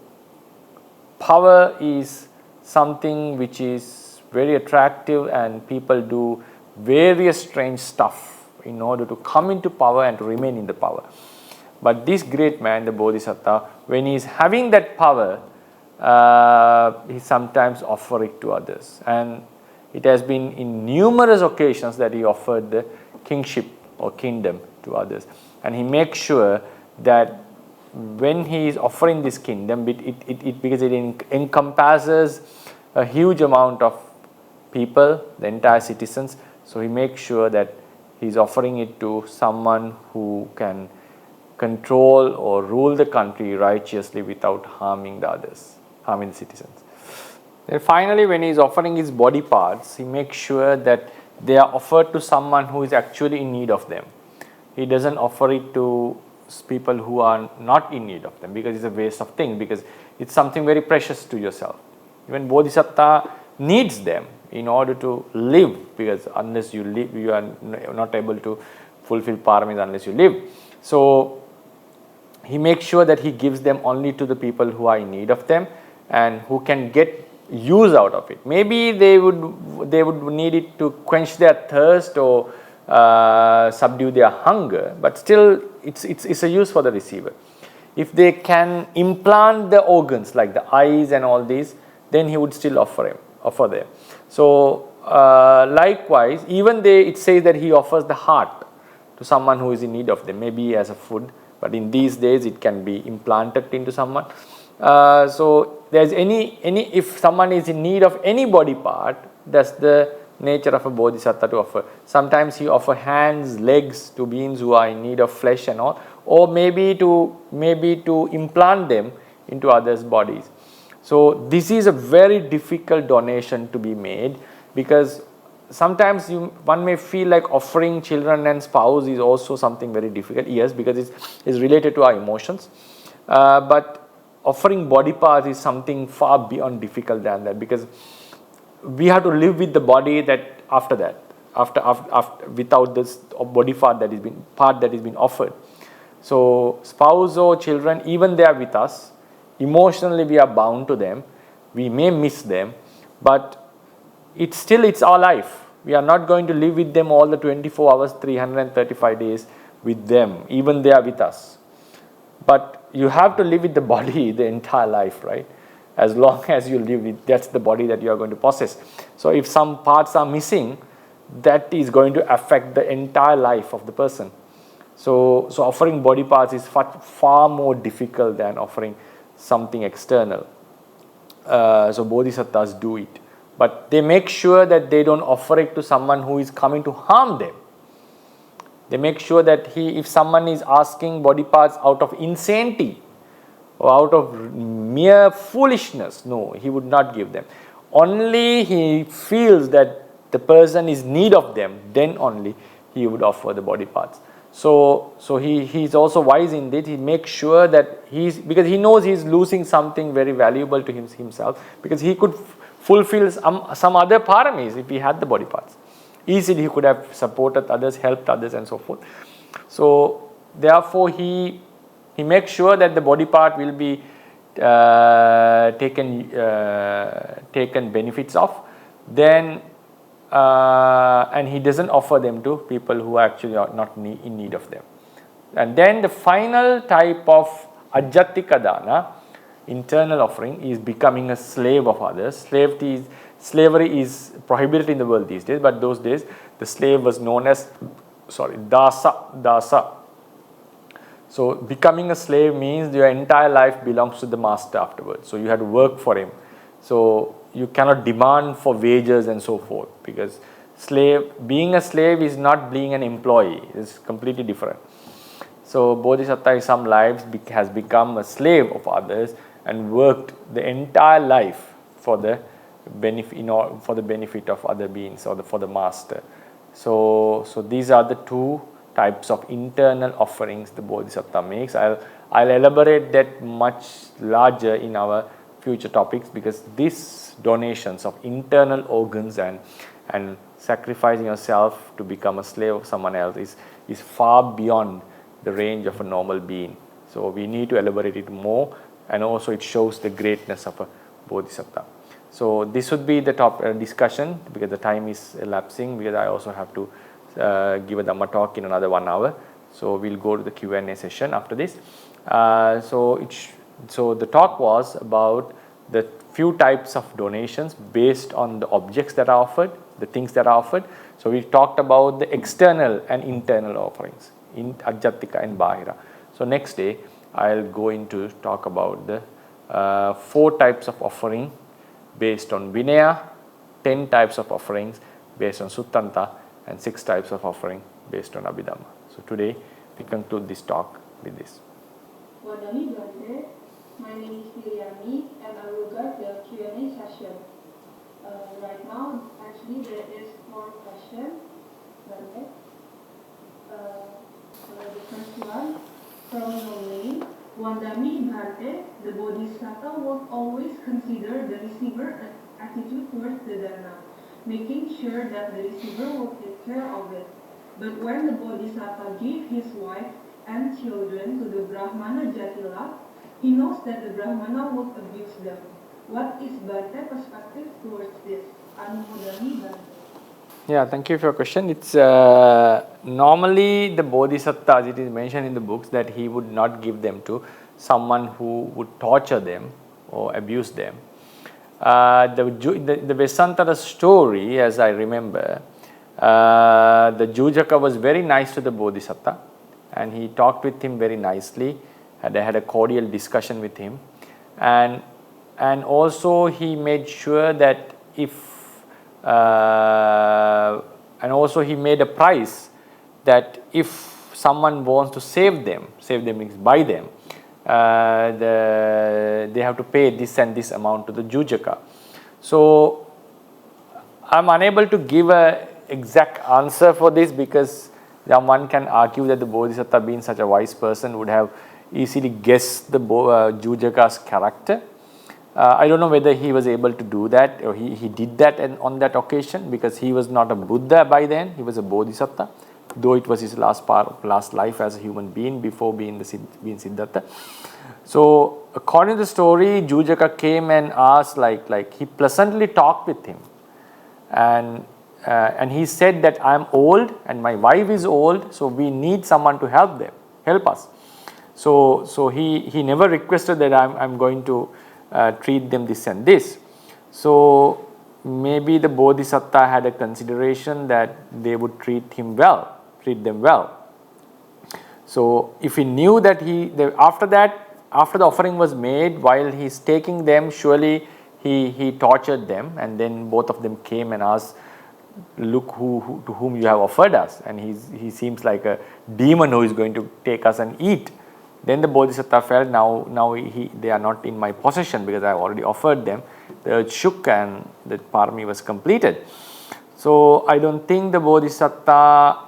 power is something which is very attractive, and people do various strange stuff in order to come into power and to remain in the power. But this great man, the Bodhisattva, when he is having that power, he sometimes offers it to others. And it has been in numerous occasions that he offered the kingship or kingdom to others. And he makes sure that when he is offering this kingdom, because it encompasses a huge amount of people, the entire citizens, so he makes sure that he is offering it to someone who can control or rule the country righteously without harming the others, harming the citizens. Then finally, when he is offering his body parts, he makes sure that they are offered to someone who is actually in need of them. He doesn't offer it to people who are not in need of them, because it's a waste of thing, because it's something very precious to yourself. Even Bodhisattva needs them in order to live, because unless you live, you are not able to fulfill PāRAMī unless you live. So he makes sure that he gives them only to the people who are in need of them and who can get use out of it. Maybe they would need it to quench their thirst or subdue their hunger, but still it's a use for the receiver. If they can implant the organs like the eyes and all these, then he would still offer them. So likewise, even it says that he offers the heart to someone who is in need of them, maybe as a food, but in these days it can be implanted into someone. So there's if someone is in need of any body part, that's the nature of a bodhisattva to offer. Sometimes he offers hands, legs to beings who are in need of flesh and all, or maybe to implant them into others' bodies. So this is a very difficult donation to be made, because sometimes one may feel like offering children and spouse is also something very difficult. Yes, because it's related to our emotions, but offering body parts is something far beyond difficult than that, because we have to live with the body that after without this body part that is being offered. So spouse or children, even they are with us, emotionally we are bound to them, we may miss them, but it's our life. We are not going to live with them all the 24 hours, 335 days with them, even they are with us. But you have to live with the body the entire life, right? As long as you live with, that's the body that you are going to possess. So if some parts are missing, that is going to affect the entire life of the person. So offering body parts is far more difficult than offering something external. So bodhisattvas do it, but they make sure that they don't offer it to someone who is coming to harm them. They make sure that if someone is asking body parts out of insanity or out of mere foolishness, no, he would not give them. Only he feels that the person is in need of them, then only he would offer the body parts. So he's also wise in that. He makes sure that because he knows he's losing something very valuable to himself, because he could fulfill some other paramis if he had the body parts. Easily he could have supported others, helped others and so forth. So therefore he makes sure that the body part will be taken benefits of, then and he doesn't offer them to people who actually are not in need of them. And then the final type of ajjatika dana, internal offering, is becoming a slave of others. Slavery is prohibited in the world these days, but those days the slave was known as dasa. So becoming a slave means your entire life belongs to the master afterwards. So you have to work for him. So you cannot demand for wages and so forth, because being a slave is not being an employee. It's completely different. So bodhisattva in some lives has become a slave of others and worked the entire life for the benefit of other beings or for the master. So these are the two types of internal offerings the bodhisattva makes. I'll elaborate that much larger in our future topics, because these donations of internal organs and sacrificing yourself to become a slave of someone else is far beyond the range of a normal being. So we need to elaborate it more, and also it shows the greatness of a bodhisattva. So this would be the top discussion, because the time is elapsing, because I also have to give a Dhamma talk in another 1 hour. So we'll go to the Q&A session after this. So the talk was about the few types of donations based on the objects that are offered, the things that are offered. So we talked about the external and internal offerings in Ajjatika and Bahira. So next day I'll go into talk about the 4 types of offering based on Vinaya, 10 types of offerings based on Suttanta, and 6 types of offering based on Abhidhamma. So today we conclude this talk with this. Wadami Bhante, my name is PÆRAMީ, and I will guide the Q&A session. Right now, actually, there is 4 questions. The first one, from Nolene, Wadami Bhante, the Bodhisattva will always consider the receiver attitude towards the Dharma, making sure that the receiver will take care of it. But when the Bodhisattva gives his wife and children to the Brahmana Jatila, he knows that the Brahmana will abuse them. What is Bhante perspective towards this? Anumodami Bhante. Yeah, thank you for your question. It's normally the bodhisattvas, it is mentioned in the books that he would not give them to someone who would torture them or abuse them. The Vesantara story, as I remember, the Jujaka was very nice to the bodhisattva and he talked with him very nicely. They had a cordial discussion with him, and also he made sure that and also he made a price that if someone wants to save them means buy them, they have to pay this and this amount to the Jujaka. So I am unable to give a exact answer for this, because one can argue that the bodhisattva, being such a wise person, would have easily guessed the Jujaka's character. I don't know whether he was able to do that or he did that on that occasion, because he was not a Buddha by then, he was a bodhisattva, though it was his last life as a human being before being Siddhartha. So according to the story, Jujaka came and asked, like he pleasantly talked with him, and he said that I am old and my wife is old, so we need someone to help us. So he never requested that I'm going to treat them this and this. So maybe the bodhisattva had a consideration that they would treat them well. So if he knew that after the offering was made, while he's taking them, surely he tortured them, and then both of them came and asked, look to whom you have offered us, and he seems like a demon who is going to take us and eat. Then the bodhisattva felt, now they are not in my possession because I have already offered them. The earth shook and the PÆRAMީ was completed. So I don't think the bodhisattva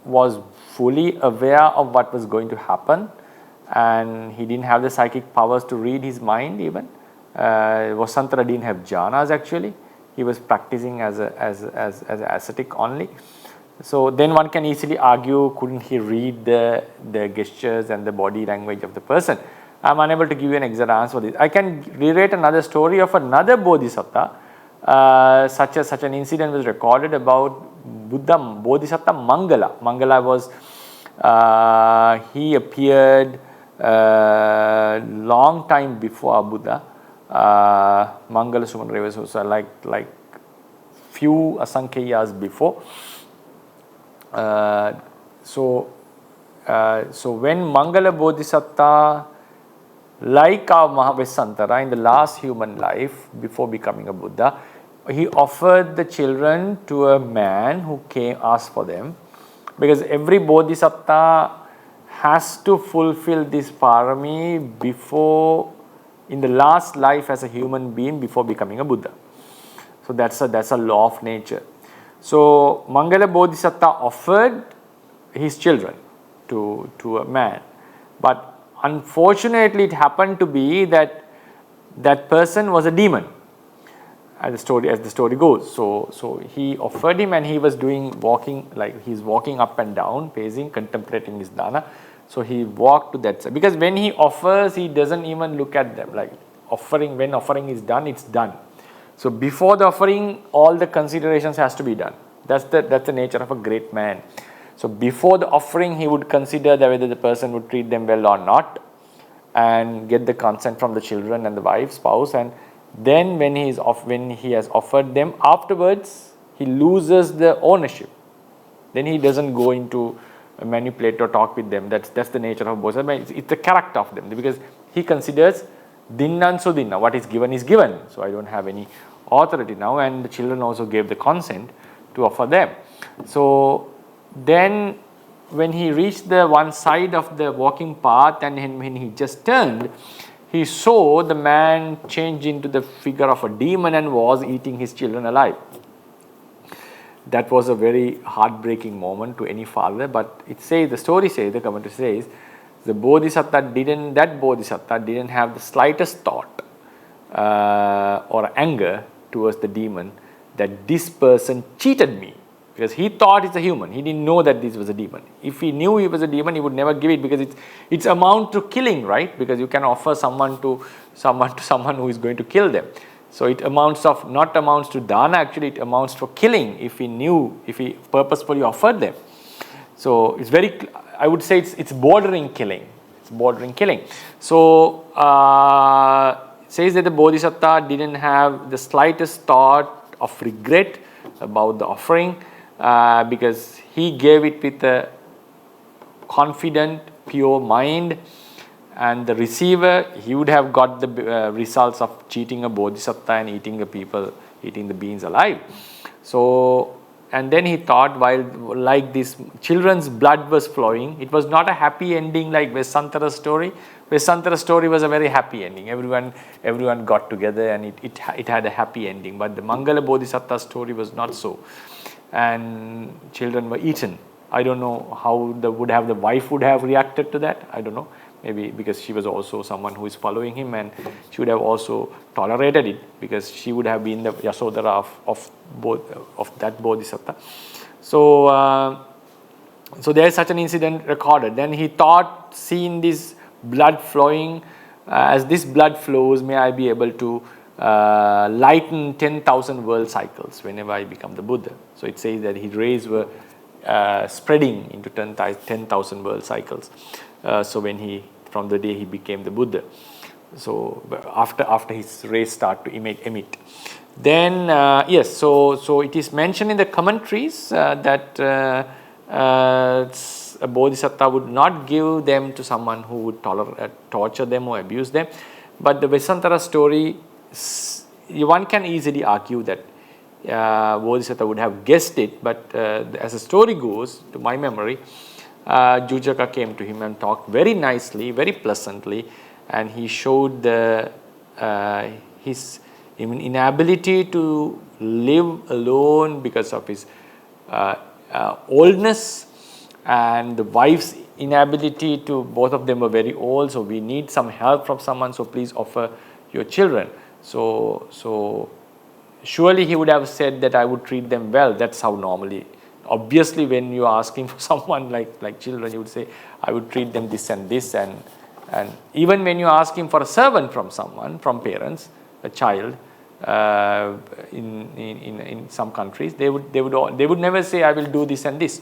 was fully aware of what was going to happen, and he didn't have the psychic powers to read his mind even. Vasantara didn't have jhanas actually. He was practicing as an ascetic only. So then one can easily argue, couldn't he read the gestures and the body language of the person? I am unable to give you an exact answer for this. I can relate another story of another bodhisattva. Such an incident was recorded about Bodhisattva Mangala. Mangala was, he appeared long time before Buddha. Mangala Sumantra was also like few asankhya years before. So when Mangala Bodhisattva, like our Mahavesantara in the last human life before becoming a Buddha, he offered the children to a man who came asked for them, because every Bodhisattva has to fulfill this PÆRAMީ before, in the last life as a human being before becoming a Buddha. So that's a law of nature. So Mangala Bodhisattva offered his children to a man, but unfortunately it happened to be that person was a demon, as the story goes. So he offered him, and he was walking up and down, pacing, contemplating his dana. So he walked to that side, because when he offers, he doesn't even look at them. Like when offering is done, it's done. So before the offering, all the considerations has to be done. That's the nature of a great man. So before the offering, he would consider that whether the person would treat them well or not, and get the consent from the children and the wife, spouse, and then when he has offered them, afterwards he loses the ownership. Then he doesn't go into manipulate or talk with them. That's the nature of Bodhisattva. It's the character of them, because he considers dinnan sudinna, what is given, so I don't have any authority now, and the children also gave the consent to offer them. So then when he reached the one side of the walking path, and when he just turned, he saw the man change into the figure of a demon and was eating his children alive. That was a very heartbreaking moment to any father, but the commentary says, the Bodhisattva didn't have the slightest thought or anger towards the demon that this person cheated me because he thought it's a human. He didn't know that this was a demon. If he knew he was a demon, he would never give it, because it's amount to killing, right? Because you can offer someone to someone who is going to kill them. So it amounts to dana, actually it amounts to killing if he purposefully offered them. So it's I would say it's bordering killing. It's bordering killing. So it says that the Bodhisattva didn't have the slightest thought of regret about the offering, because he gave it with a confident, pure mind, and the receiver, he would have got the results of cheating a Bodhisattva and eating the beings alive. So, and then he thought, while like this children's blood was flowing, it was not a happy ending like Vesantara's story. Vesantara's story was a very happy ending. Everyone got together and it had a happy ending. But the Mangala Bodhisattva story was not so. And children were eaten. I don't know how the wife would have reacted to that. I don't know. Maybe because she was also someone who is following him, and she would have also tolerated it, because she would have been the Yasodhara of that Bodhisattva. So, so there is such an incident recorded. Then he thought, seeing this blood flowing, as this blood flows, may I be able to lighten 10,000 world cycles whenever I become the Buddha. So it says that his rays were spreading into 10,000 world cycles. So from the day he became the Buddha. So after his rays start to emit. Then yes, so it is mentioned in the commentaries that a Bodhisattva would not give them to someone who would torture them or abuse them. But the Vesantara story, one can easily argue that Bodhisattva would have guessed it, but as the story goes, to my memory, Jujaka came to him and talked very nicely, very pleasantly, and he showed his inability to live alone because of his oldness, and the wife's inability to, both of them were very old, so we need some help from someone, so please offer your children. So surely he would have said that I would treat them well. That's how normally. Obviously, when you are asking for someone like children, you would say, I would treat them this and this, and even when you are asking for a servant from someone, from parents, a child, in some countries, they would never say, I will do this and this.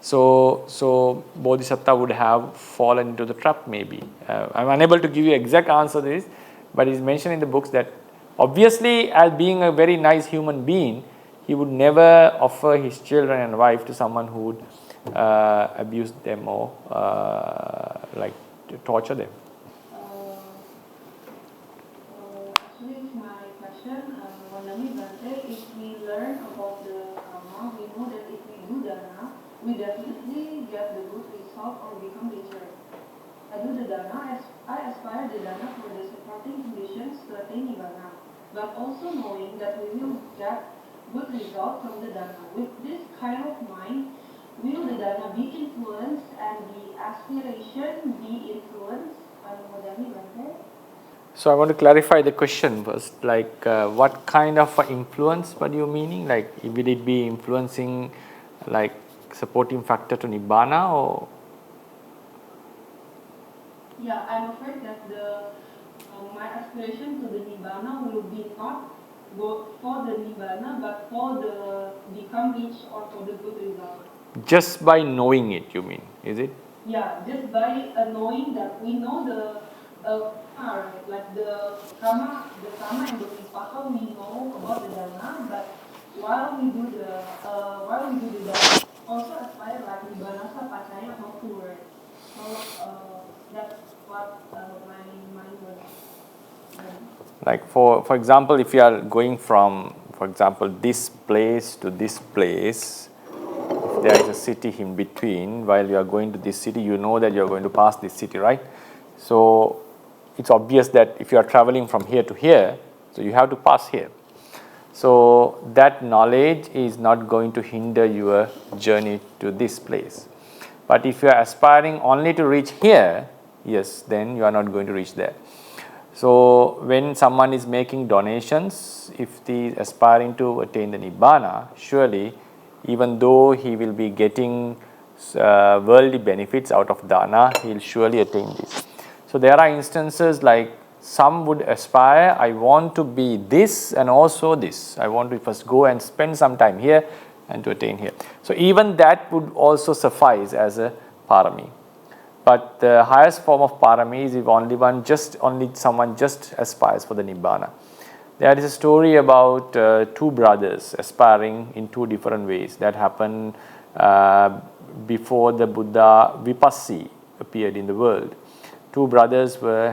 So Bodhisattva would have fallen into the trap, maybe. I'm unable to give you exact answer to this, but it's mentioned in the books that obviously, as being a very nice human being, he would never offer his children and wife to someone who would abuse them or to torture them. Actually, it's my question. If we learn about the karma, we know that if we do dana, we definitely get the good result or become richer. I do the dana, I aspire the dana for the supporting conditions to attain nibbana, but also knowing that we will get good result from the dana. With this kind of mind, will the dana be influenced and the aspiration be influenced? So I want to clarify the question first. What kind of influence? What are you meaning? Will it be influencing, supporting factor to nibbana, or? Yeah, I'm afraid that my aspiration to the nibbana will be not go for the nibbana, but for the become rich or for the good result. Just by knowing it, you mean? Is it? Yeah, just by knowing that we know the karma and the vipaka, we know about the dana, but while we do the dana, also aspire like nibbana pacaya or forward. So that's what my mind was. For example, if you are going from, for example, this place to this place, if there is a city in between, while you are going to this city, you know that you are going to pass this city, right? So it's obvious that if you are traveling from here to here, so you have to pass here. So that knowledge is not going to hinder your journey to this place. But if you are aspiring only to reach here, yes, then you are not going to reach there. So when someone is making donations, if he is aspiring to attain the nibbana, surely even though he will be getting worldly benefits out of dana, he will surely attain this. So there are instances like some would aspire, I want to be this and also this. I want to first go and spend some time here and to attain here. So even that would also suffice as a parami. But the highest form of parami is if only someone just aspires for the nibbana. There is a story about two brothers aspiring in two different ways that happened before the Buddha Vipassi appeared in the world. Two brothers were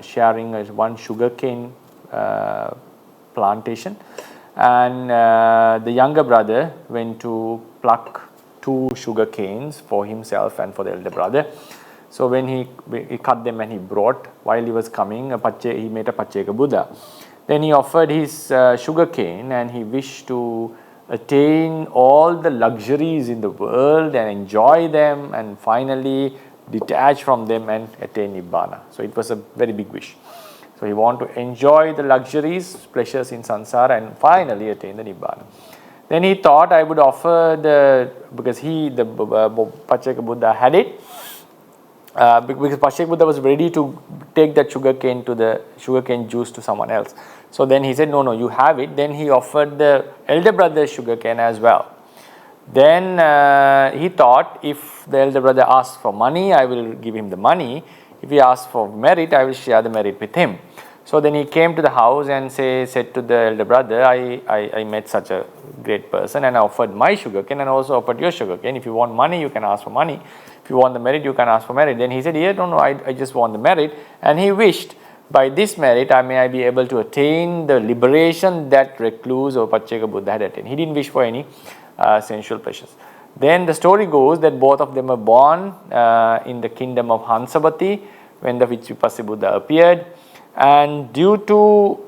sharing one sugarcane plantation, and the younger brother went to pluck 2 sugar canes for himself and for the elder brother. So when he cut them and he brought, while he was coming, he met a Pacceka Buddha. Then he offered his sugar cane and he wished to attain all the luxuries in the world and enjoy them and finally detach from them and attain Nibbana. So it was a very big wish. So he wanted to enjoy the luxuries, pleasures in samsara and finally attain the Nibbana. Then he thought, I would offer because the Pacceka Buddha had it, because Pacceka Buddha was ready to take that sugarcane juice to someone else. So then he said, no, you have it. Then he offered the elder brother sugarcane as well. Then he thought, if the elder brother asks for money, I will give him the money. If he asks for merit, I will share the merit with him. So then he came to the house and said to the elder brother, I met such a great person and I offered my sugarcane and also offered your sugarcane. If you want money, you can ask for money. If you want the merit, you can ask for merit. Then he said, no, I just want the merit. And he wished, by this merit, may I be able to attain the liberation that recluse or Pacceka Buddha had attained. He didn't wish for any sensual pleasures. Then the story goes that both of them were born in the kingdom of Hansavati when the Vichvipassi Buddha appeared. And due to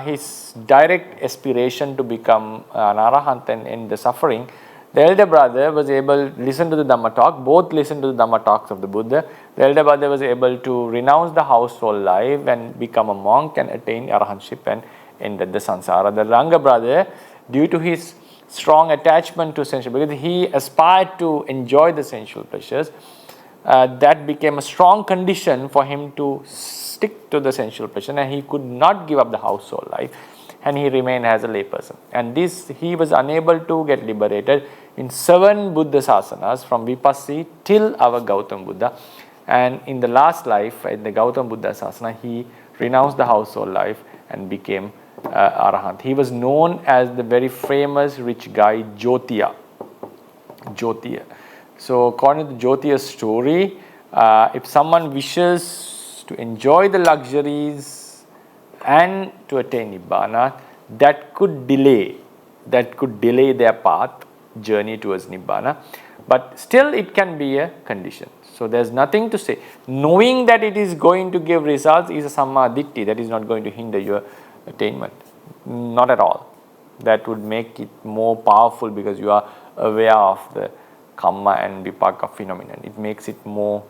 his direct aspiration to become an arahant and end the suffering, the elder brother was able to listen to the Dhamma talk. Both listened to the Dhamma talks of the Buddha. The elder brother was able to renounce the household life and become a monk and attain arahantship and ended the samsara. The younger brother, due to his strong attachment to sensual, because he aspired to enjoy the sensual pleasures, that became a strong condition for him to stick to the sensual pleasure, and he could not give up the household life, and he remained as a layperson. And this, he was unable to get liberated in 7 Buddha sasanas from Vipassi till our Gautam Buddha. And in the last life, in the Gautam Buddha sasana, he renounced the household life and became Arahant. He was known as the very famous rich guy Jyotiya. So according to Jyotiya's story, if someone wishes to enjoy the luxuries and to attain Nibbana, that could delay their path, journey towards Nibbana, but still it can be a condition. So there's nothing to say. Knowing that it is going to give results is a samma ditti, that is not going to hinder your attainment. Not at all. That would make it more powerful because you are aware of the karma and vipaka phenomenon. It makes it more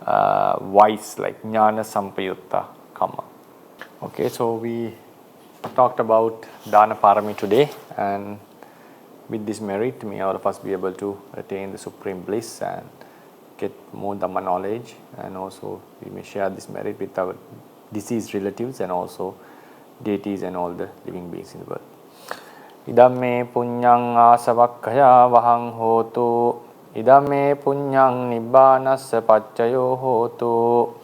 wise, like jnana sampayutta karma. Okay, so we talked about dana parami today, and with this merit, may all of us be able to attain the supreme bliss and get more Dhamma knowledge, and also we may share this merit with our deceased relatives and also deities and all the living beings in the world. Idamme punyang asavakkaya vahang hotu. Idamme punyang nibbanassa paccayo hotu.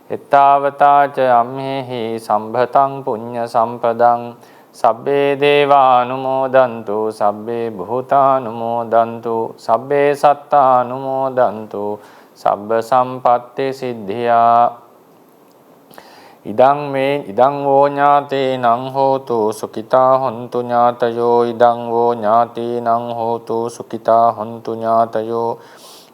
Ettavata ca amhehi sambhatang punya sampadang. Sabbe deva anumodantu, sabbe bhuta anumodantu, sabbe satta anumodantu, sabba sampatte siddhya. Idang vo nyate nang hotu sukita hontu nyatayo. Idang vo nyate nang hotu sukita hontu nyatayo.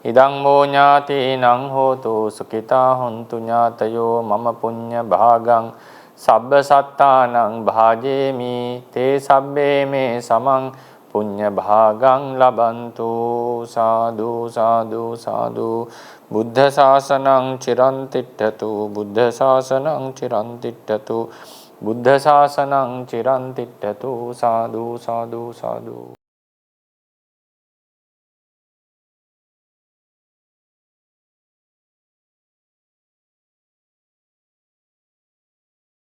Idang vo nyate nang hotu sukita hontu nyatayo. Mama punya bhagang sabba sattanang bhajemi. Te sabbe me samang punya bhagang labantu. Sadhu sadhu sadhu. Buddha sasanang chirantittatu. Buddha sasanang chirantittatu. Buddha sasanang chirantittatu. Sadhu sadhu sadhu.